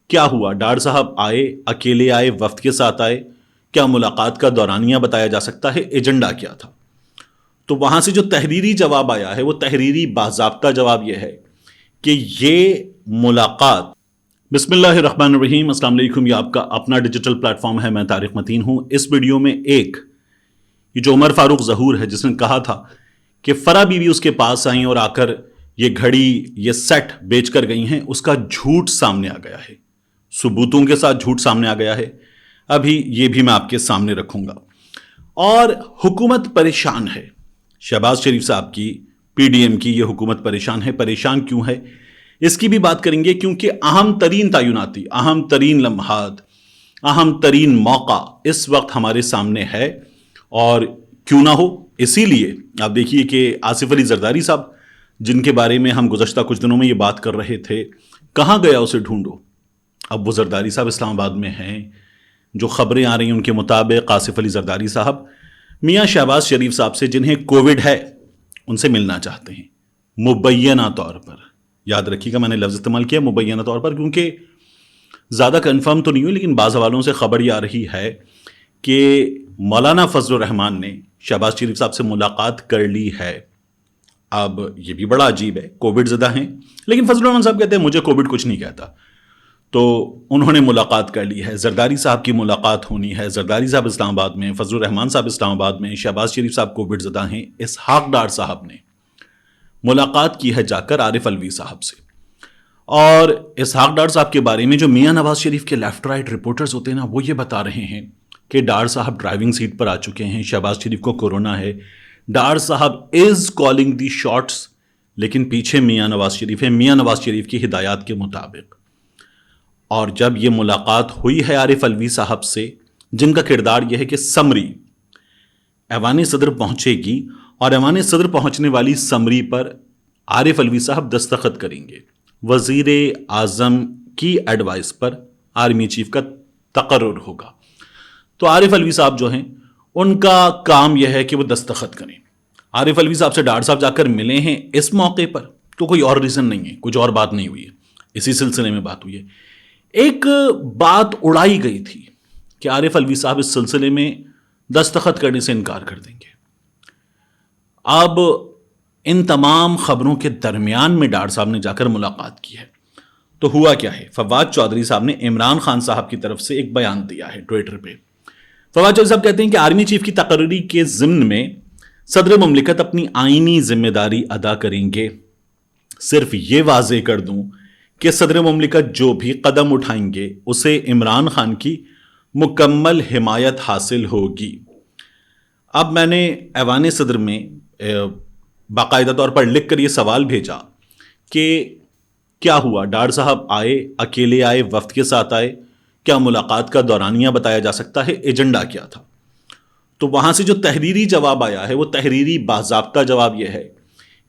کیا ہوا؟ ڈار صاحب آئے، اکیلے آئے، وفد کے ساتھ آئے؟ کیا ملاقات کا دورانیہ بتایا جا سکتا ہے؟ ایجنڈا کیا تھا؟ تو وہاں سے جو تحریری جواب آیا ہے وہ تحریری باضابطہ جواب یہ ہے کہ یہ ملاقات، بسم اللہ الرحمن الرحیم، السلام علیکم، یہ آپ کا اپنا ڈیجیٹل پلیٹ فارم ہے، میں طارق متین ہوں۔ اس ویڈیو میں یہ جو عمر فاروق ظہور ہے جس نے کہا تھا کہ فرا بی بی اس کے پاس آئیں اور آ کر یہ گھڑی، یہ سیٹ بیچ کر گئی ہیں، اس کا جھوٹ سامنے آ گیا ہے، ثبوتوں کے ساتھ جھوٹ سامنے آ گیا ہے۔ ابھی یہ بھی میں آپ کے سامنے رکھوں گا۔ اور حکومت پریشان ہے، شہباز شریف صاحب کی، پی ڈی ایم کی یہ حکومت پریشان ہے۔ پریشان کیوں ہے اس کی بھی بات کریں گے، کیونکہ اہم ترین تعیناتی، اہم ترین لمحات، اہم ترین موقع اس وقت ہمارے سامنے ہے، اور کیوں نہ ہو۔ اسی لیے آپ دیکھیے کہ آصف علی زرداری صاحب، جن کے بارے میں ہم گزشتہ کچھ دنوں میں یہ بات کر رہے تھے، کہاں گیا اسے ڈھونڈو؟ اب وہ زرداری صاحب اسلام آباد میں ہیں۔ جو خبریں آ رہی ہیں ان کے مطابق آصف علی زرداری صاحب میاں شہباز شریف صاحب سے، جنہیں کووڈ ہے، ان سے ملنا چاہتے ہیں مبینہ طور پر۔ یاد رکھیے گا میں نے لفظ استعمال کیا مبینہ طور پر، کیونکہ زیادہ کنفرم تو نہیں ہوئی، لیکن بعض حوالوں سے خبر یہ آ رہی ہے کہ مولانا فضل الرحمان نے شہباز شریف صاحب سے ملاقات کر لی ہے۔ اب یہ بھی بڑا عجیب ہے، کووڈ زدہ ہیں، لیکن فضل الرحمان صاحب کہتے ہیں مجھے کووڈ کچھ نہیں کہتا۔ تو انہوں نے ملاقات کر لی ہے، زرداری صاحب کی ملاقات ہونی ہے۔ زرداری صاحب اسلام آباد میں، فضل الرحمان صاحب اسلام آباد میں، شہباز شریف صاحب کووڈ زدہ ہیں۔ اسحاق ڈار صاحب نے ملاقات کی ہے جا کر عارف الوی صاحب سے، اور اسحاق ڈار صاحب کے بارے میں جو میاں نواز شریف کے لیفٹ رائٹ رپورٹرز ہوتے ہیں نا، وہ یہ بتا رہے ہیں کہ ڈار صاحب ڈرائیونگ سیٹ پر آ چکے ہیں، شہباز شریف کو کورونا ہے، ڈار صاحب از کالنگ دی شاٹس، لیکن پیچھے میاں نواز شریف ہے، میاں نواز شریف کی ہدایات کے مطابق۔ اور جب یہ ملاقات ہوئی ہے عارف الوی صاحب سے، جن کا کردار یہ ہے کہ سمری ایوان صدر پہنچے گی، اور ایوان صدر پہنچنے والی سمری پر عارف الوی صاحب دستخط کریں گے۔ وزیر اعظم کی ایڈوائس پر آرمی چیف کا تقرر ہوگا۔ تو عارف الوی صاحب جو ہیں ان کا کام یہ ہے کہ وہ دستخط کریں۔ عارف الوی صاحب سے ڈار صاحب جا کر ملے ہیں اس موقع پر، تو کوئی اور ریزن نہیں ہے، کچھ اور بات نہیں ہوئی ہے، اسی سلسلے میں بات ہوئی ہے۔ ایک بات اڑائی گئی تھی کہ عارف الوی صاحب اس سلسلے میں دستخط کرنے سے انکار کر دیں گے۔ اب ان تمام خبروں کے درمیان میں ڈار صاحب نے جا کر ملاقات کی ہے، تو ہوا کیا ہے؟ فواد چودھری صاحب نے عمران خان صاحب کی طرف سے ایک بیان دیا ہے ٹویٹر پہ۔ فواد چودھری صاحب کہتے ہیں کہ آرمی چیف کی تقرری کے ضمن میں صدر مملکت اپنی آئینی ذمہ داری ادا کریں گے۔ صرف یہ واضح کر دوں کہ صدر مملکت جو بھی قدم اٹھائیں گے اسے عمران خان کی مکمل حمایت حاصل ہوگی۔ اب میں نے ایوان صدر میں باقاعدہ طور پر لکھ کر یہ سوال بھیجا کہ کیا ہوا؟ ڈار صاحب آئے، اکیلے آئے، وفد کے ساتھ آئے؟ کیا ملاقات کا دورانیہ بتایا جا سکتا ہے؟ ایجنڈا کیا تھا؟ تو وہاں سے جو تحریری جواب آیا ہے وہ تحریری باضابطہ جواب یہ ہے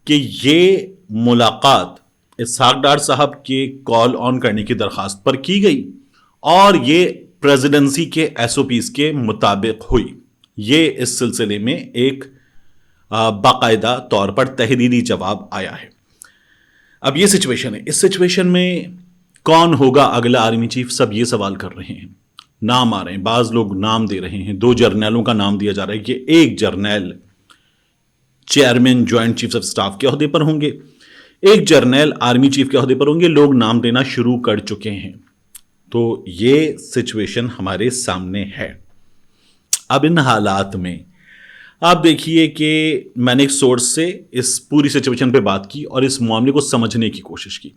کہ یہ ملاقات اسحاق ڈار صاحب کے کال آن کرنے کی درخواست پر کی گئی، اور یہ پریزیڈنسی کے ایس او پیز کے مطابق ہوئی۔ یہ اس سلسلے میں ایک باقاعدہ طور پر تحریری جواب آیا ہے۔ اب یہ سچویشن ہے، اس سچویشن میں کون ہوگا اگلا آرمی چیف؟ سب یہ سوال کر رہے ہیں، نام آ رہے ہیں، بعض لوگ نام دے رہے ہیں، 2 جرنیلوں کا نام دیا جا رہا ہے کہ ایک جرنیل chairman joint chief of staff کے عہدے پر ہوں گے، ایک جرنیل آرمی چیف کے عہدے پر ہوں گے۔ لوگ نام دینا شروع کر چکے ہیں، تو یہ سچویشن ہمارے سامنے ہے۔ اب ان حالات میں آپ دیکھیے کہ میں نے ایک سورس سے اس پوری سچویشن پہ بات کی اور اس معاملے کو سمجھنے کی کوشش کی،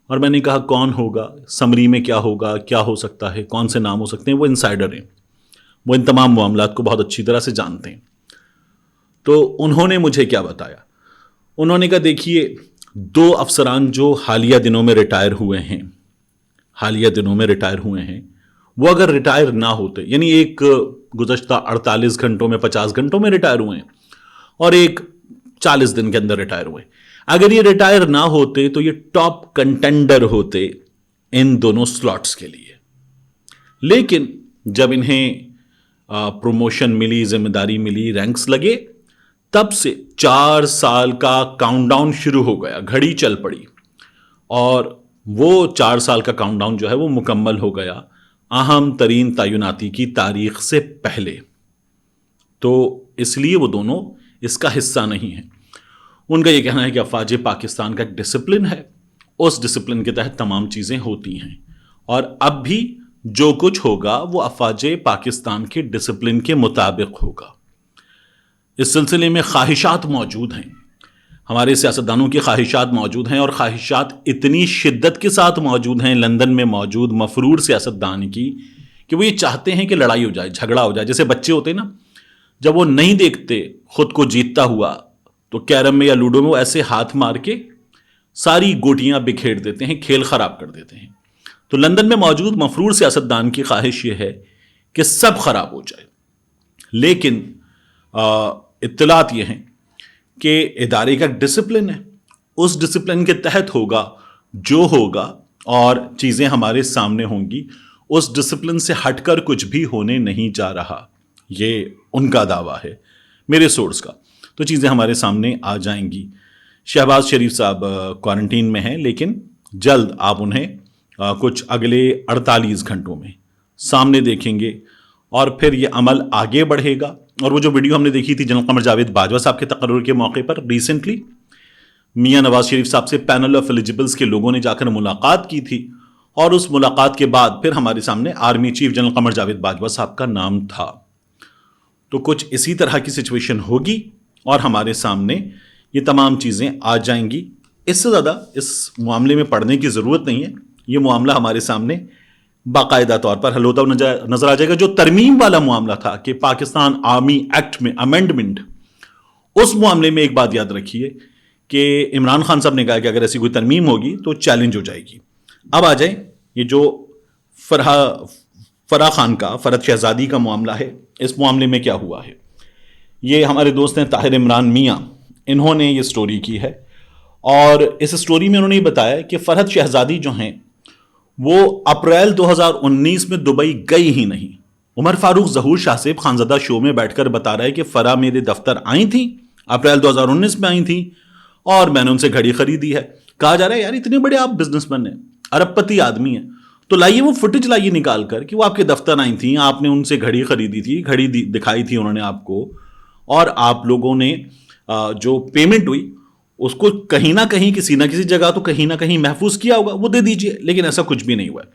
اور میں نے کہا کون ہوگا، سمری میں کیا ہوگا، کیا ہو سکتا ہے، کون سے نام ہو سکتے ہیں۔ وہ انسائڈر ہیں، وہ ان تمام معاملات کو بہت اچھی طرح سے جانتے ہیں۔ تو انہوں نے مجھے کیا بتایا؟ انہوں نے کہا دیکھیے 2 افسران جو حالیہ دنوں میں ریٹائر ہوئے ہیں، وہ اگر ریٹائر نہ ہوتے، یعنی ایک گزشتہ 48 گھنٹوں میں 50 گھنٹوں میں ریٹائر ہوئے ہیں اور ایک 40 دن کے اندر ریٹائر ہوئے، اگر یہ ریٹائر نہ ہوتے تو یہ ٹاپ کنٹینڈر ہوتے ان دونوں سلاٹس کے لیے۔ لیکن جب انہیں پروموشن ملی، ذمہ داری ملی، رینکس لگے، تب سے 4 سال کا کاؤنٹ ڈاؤن شروع ہو گیا، گھڑی چل پڑی، اور وہ 4 سال کا کاؤنٹ ڈاؤن جو ہے وہ مکمل ہو گیا اہم ترین تعیناتی کی تاریخ سے پہلے. تو اس لیے وہ دونوں اس کا حصہ نہیں ہیں. ان کا یہ کہنا ہے کہ افواج پاکستان کا ایک ڈسپلن ہے, اس ڈسپلن کے تحت تمام چیزیں ہوتی ہیں, اور اب بھی جو کچھ ہوگا وہ افواج پاکستان کے ڈسپلن کے مطابق ہوگا. اس سلسلے میں خواہشات موجود ہیں, ہمارے سیاستدانوں کی خواہشات موجود ہیں, اور خواہشات اتنی شدت کے ساتھ موجود ہیں لندن میں موجود مفرور سیاستدان کی کہ وہ یہ چاہتے ہیں کہ لڑائی ہو جائے, جھگڑا ہو جائے. جیسے بچے ہوتے ہیں نا, جب وہ نہیں دیکھتے خود کو جیتتا ہوا تو کیرم میں یا لوڈو میں وہ ایسے ہاتھ مار کے ساری گوٹیاں بکھیر دیتے ہیں, کھیل خراب کر دیتے ہیں. تو لندن میں موجود مفرور سیاستدان کی خواہش یہ ہے کہ سب خراب ہو جائے, لیکن اطلاعات یہ ہیں کہ ادارے کا ڈسپلن ہے, اس ڈسپلن کے تحت ہوگا جو ہوگا, اور چیزیں ہمارے سامنے ہوں گی. اس ڈسپلن سے ہٹ کر کچھ بھی ہونے نہیں جا رہا, یہ ان کا دعویٰ ہے میرے سورس کا. تو چیزیں ہمارے سامنے آ جائیں گی. شہباز شریف صاحب کوارنٹین میں ہیں, لیکن جلد آپ انہیں کچھ اگلے 48 گھنٹوں میں سامنے دیکھیں گے, اور پھر یہ عمل آگے بڑھے گا. اور وہ جو ویڈیو ہم نے دیکھی تھی جنرل قمر جاوید باجوہ صاحب کے تقرر کے موقع پر ریسنٹلی, میاں نواز شریف صاحب سے پینل آف ایلیجبلز کے لوگوں نے جا کر ملاقات کی تھی, اور اس ملاقات کے بعد پھر ہمارے سامنے army chief general Qamar Javed Bajwa صاحب کا نام تھا. تو کچھ اسی طرح کی سچویشن ہوگی اور ہمارے سامنے یہ تمام چیزیں آ جائیں گی. اس سے زیادہ اس معاملے میں پڑھنے کی ضرورت نہیں ہے, یہ معاملہ ہمارے سامنے باقاعدہ طور پر حل ہوتا نظر آ جائے گا. جو ترمیم والا معاملہ تھا کہ پاکستان آرمی ایکٹ میں امینڈمنٹ, اس معاملے میں ایک بات یاد رکھیے کہ عمران خان صاحب نے کہا کہ اگر ایسی کوئی ترمیم ہوگی تو چیلنج ہو جائے گی. اب آ جائیں یہ جو فرح خان کا, فرحت شہزادی کا معاملہ ہے, اس معاملے میں کیا ہوا ہے. یہ ہمارے دوست ہیں طاہر عمران میاں, انہوں نے یہ سٹوری کی ہے, اور اس سٹوری میں انہوں نے یہ بتایا کہ فرحت شہزادی جو ہیں وہ اپریل 2019 میں دبئی گئی ہی نہیں. عمر فاروق ظہور شاہ صاحب خانزادہ شو میں بیٹھ کر بتا رہا ہے کہ فرح میرے دفتر آئی تھیں اپریل 2019 میں آئی تھیں, اور میں نے ان سے گھڑی خریدی ہے. کہا جا رہا ہے یار اتنے بڑے آپ بزنس مین ہیں, ارب پتی آدمی ہیں, تو لائیے وہ فوٹیج لائیے نکال کر کہ وہ آپ کے دفتر آئی تھیں, آپ نے ان سے گھڑی خریدی تھی, گھڑی دکھائی تھی انہوں نے آپ کو, اور آپ لوگوں نے جو پیمنٹ ہوئی اس کو کہیں نہ کہیں کسی نہ کسی جگہ تو کہیں نہ کہیں محفوظ کیا ہوگا, وہ دے دیجئے. لیکن ایسا کچھ بھی نہیں ہوا ہے.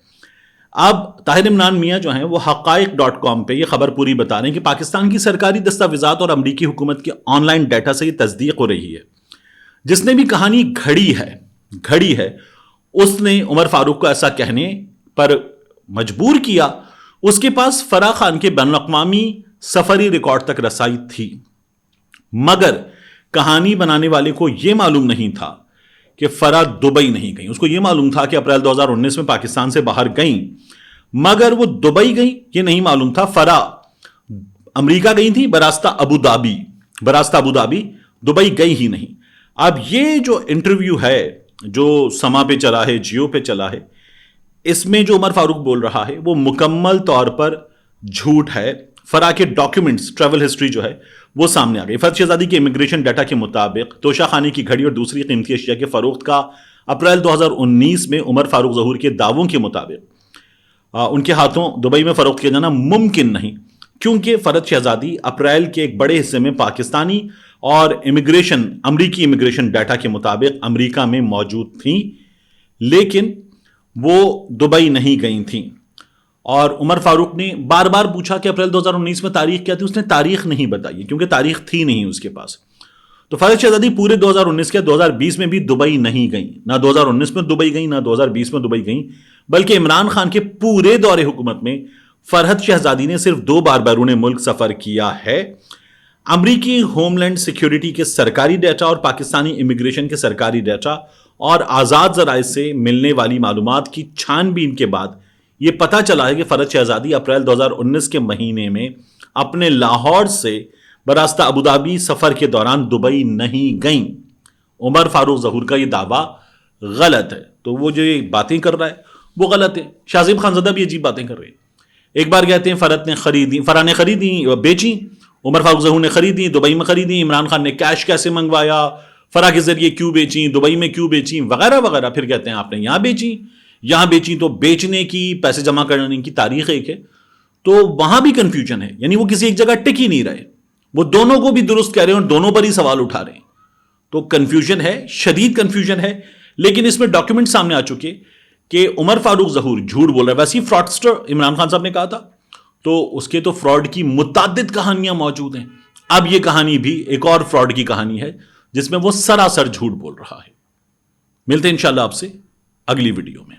اب طاہر عمران میاں جو ہیں وہ حقائق.com پہ یہ خبر پوری بتا رہے ہیں کہ پاکستان کی سرکاری دستاویزات اور امریکی حکومت کے آن لائن ڈیٹا سے یہ تصدیق ہو رہی ہے. جس نے بھی کہانی گھڑی ہے اس نے عمر فاروق کو ایسا کہنے پر مجبور کیا. اس کے پاس فرح خان کے بین الاقوامی سفری ریکارڈ تک رسائی تھی, مگر کہانی بنانے والے کو یہ معلوم نہیں تھا کہ فرح دبئی نہیں گئیں. اس کو یہ معلوم تھا کہ اپریل 2019 میں پاکستان سے باہر گئیں, مگر وہ دبئی گئیں یہ نہیں معلوم تھا. فرح امریکہ گئی تھی براستہ ابو دھابی, دبئی گئی ہی نہیں. اب یہ جو انٹرویو ہے جو سما پہ چلا ہے, جیو پہ چلا ہے, اس میں جو عمر فاروق بول رہا ہے وہ مکمل طور پر جھوٹ ہے. فرح کے ڈاکیومنٹس, ٹریول ہسٹری جو ہے وہ سامنے آ گئی. فرحت شہزادی کے امیگریشن ڈیٹا کے مطابق توشہ خانی کی گھڑی اور دوسری قیمتی اشیاء کے فروخت کا اپریل 2019 میں عمر فاروق ظہور کے دعووں کے مطابق ان کے ہاتھوں دبئی میں فروخت کیا جانا ممکن نہیں, کیونکہ فرحت شہزادی اپریل کے ایک بڑے حصے میں پاکستانی اور امریکی امیگریشن ڈیٹا کے مطابق امریکہ میں موجود تھیں, لیکن وہ دبئی نہیں گئی تھیں. اور عمر فاروق نے بار بار پوچھا کہ اپریل 2019 میں تاریخ کیا تھی, اس نے تاریخ نہیں بتائی کیونکہ تاریخ تھی نہیں اس کے پاس. تو فرحت شہزادی پورے 2019 کے 2020 میں بھی دبئی نہیں گئیں, نہ 2019 میں دبئی گئیں نہ 2020 میں دبئی گئیں, بلکہ عمران خان کے پورے دور حکومت میں فرحت شہزادی نے صرف 2 بار بیرون ملک سفر کیا ہے. امریکی ہوم لینڈ سیکیورٹی کے سرکاری ڈیٹا اور پاکستانی امیگریشن کے سرکاری ڈیٹا اور آزاد ذرائع سے ملنے والی معلومات کی چھان بین کے بعد یہ پتہ چلا ہے کہ فرحت شہزادی اپریل 2019 کے مہینے میں اپنے لاہور سے براستہ ابوظہبی سفر کے دوران دبئی نہیں گئیں. عمر فاروق ظہور کا یہ دعویٰ غلط ہے, تو وہ جو یہ باتیں کر رہا ہے وہ غلط ہے. شاہ زیب خانزادہ بھی عجیب باتیں کر رہے ہیں. ایک بار کہتے ہیں فرح نے خریدی بیچی, عمر فاروق ظہور نے خریدی دبئی میں خریدی, عمران خان نے کیش کیسے منگوایا, فرا کے ذریعے کیوں بیچیں، دبئی میں کیوں بیچیں، وغیرہ وغیرہ. پھر کہتے ہیں آپ نے یہاں بیچیں، یہاں بیچیں تو بیچنے کی، پیسے جمع کرنے کی تاریخ ایک ہے. تو وہاں بھی کنفیوژن ہے، یعنی وہ کسی ایک جگہ ٹک ہی نہیں رہے، وہ دونوں کو بھی درست کہہ رہے ہیں اور دونوں پر ہی سوال اٹھا رہے ہیں. تو کنفیوژن ہے، شدید کنفیوژن ہے. لیکن اس میں ڈاکیومنٹ سامنے آ چکے کہ عمر فاروق ظہور جھوٹ بول رہا ہے. ویسے ہی فراڈسٹر عمران خان صاحب نے کہا تھا، تو اس کے تو فراڈ کی متعدد کہانیاں موجود ہیں. اب یہ کہانی بھی ایک اور فراڈ کی کہانی ہے جس میں وہ سراسر جھوٹ بول رہا ہے. ملتے ہیں انشاءاللہ آپ سے اگلی ویڈیو میں.